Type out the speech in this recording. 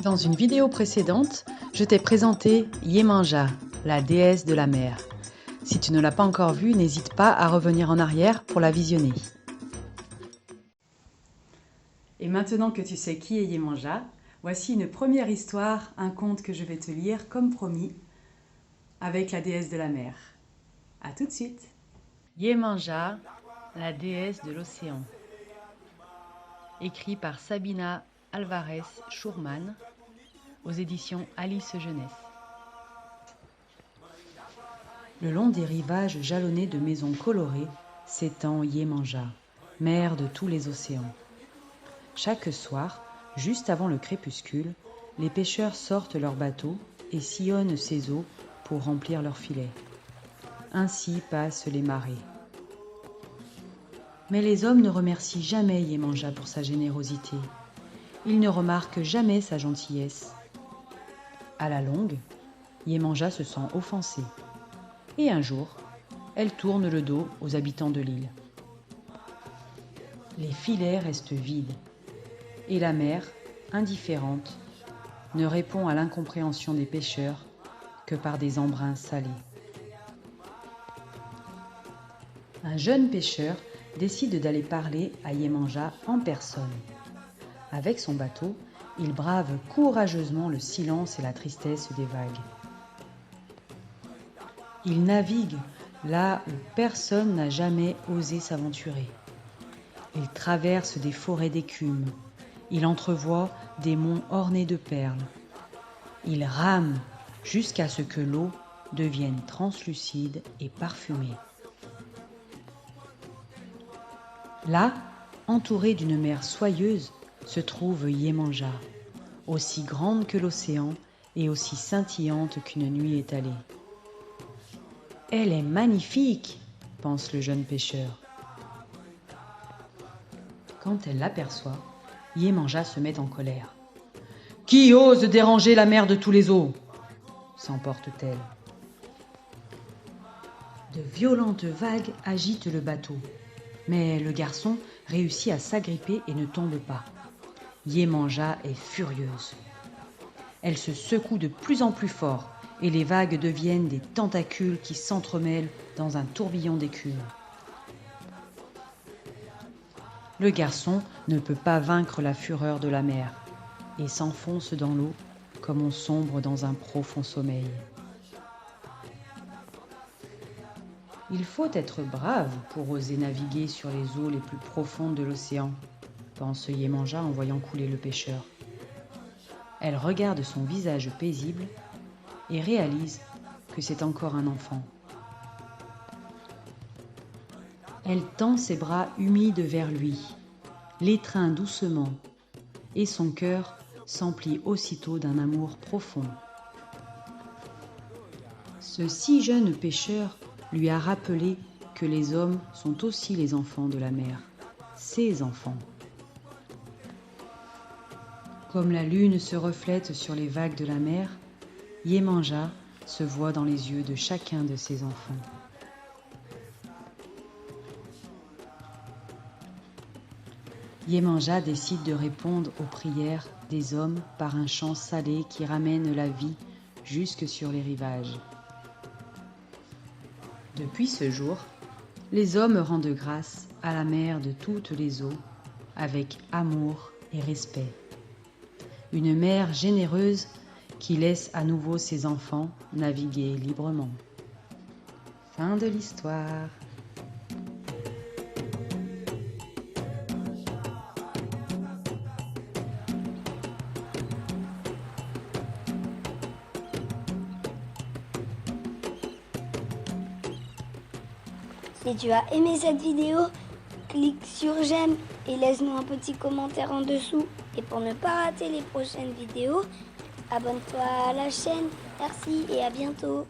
Dans une vidéo précédente, je t'ai présenté Yemanja, la déesse de la mer. Si tu ne l'as pas encore vue, n'hésite pas à revenir en arrière pour la visionner. Et maintenant que tu sais qui est Yemanja, voici une première histoire, un conte que je vais te lire comme promis, avec la déesse de la mer. À tout de suite. Yemanja, la déesse de l'océan. Écrit par Sabina Alvarez Schurman, aux éditions Alice Jeunesse. Le long des rivages jalonnés de maisons colorées s'étend Yemanja, mer de tous les océans. Chaque soir, juste avant le crépuscule, les pêcheurs sortent leurs bateaux et sillonnent ces eaux pour remplir leurs filets. Ainsi passent les marées. Mais les hommes ne remercient jamais Yemanja pour sa générosité. Ils ne remarquent jamais sa gentillesse. À la longue, Yemanja se sent offensée. Et un jour, elle tourne le dos aux habitants de l'île. Les filets restent vides. Et la mer, indifférente, ne répond à l'incompréhension des pêcheurs que par des embruns salés. Un jeune pêcheur décide d'aller parler à Yemanja en personne. Avec son bateau, il brave courageusement le silence et la tristesse des vagues. Il navigue là où personne n'a jamais osé s'aventurer. Il traverse des forêts d'écume. Il entrevoit des monts ornés de perles. Il rame jusqu'à ce que l'eau devienne translucide et parfumée. Là, entouré d'une mer soyeuse, se trouve Yemanja, aussi grande que l'océan et aussi scintillante qu'une nuit étalée. « Elle est magnifique !» pense le jeune pêcheur. Quand elle l'aperçoit, Yemanja se met en colère. « Qui ose déranger la mer de tous les eaux ?» s'emporte-t-elle. De violentes vagues agitent le bateau, mais le garçon réussit à s'agripper et ne tombe pas. Yemanja est furieuse. Elle se secoue de plus en plus fort et les vagues deviennent des tentacules qui s'entremêlent dans un tourbillon d'écume. Le garçon ne peut pas vaincre la fureur de la mer et s'enfonce dans l'eau comme on sombre dans un profond sommeil. Il faut être brave pour oser naviguer sur les eaux les plus profondes de l'océan, pense Yemanja en voyant couler le pêcheur. Elle regarde son visage paisible et réalise que c'est encore un enfant. Elle tend ses bras humides vers lui, l'étreint doucement, et son cœur s'emplit aussitôt d'un amour profond. Ce si jeune pêcheur lui a rappelé que les hommes sont aussi les enfants de la mer, ses enfants. Comme la lune se reflète sur les vagues de la mer, Yemanja se voit dans les yeux de chacun de ses enfants. Yemanja décide de répondre aux prières des hommes par un chant salé qui ramène la vie jusque sur les rivages. Depuis ce jour, les hommes rendent grâce à la mer de toutes les eaux avec amour et respect. Une mer généreuse qui laisse à nouveau ses enfants naviguer librement. Fin de l'histoire. Si tu as aimé cette vidéo, clique sur j'aime et laisse-nous un petit commentaire en dessous. Et pour ne pas rater les prochaines vidéos, abonne-toi à la chaîne. Merci et à bientôt.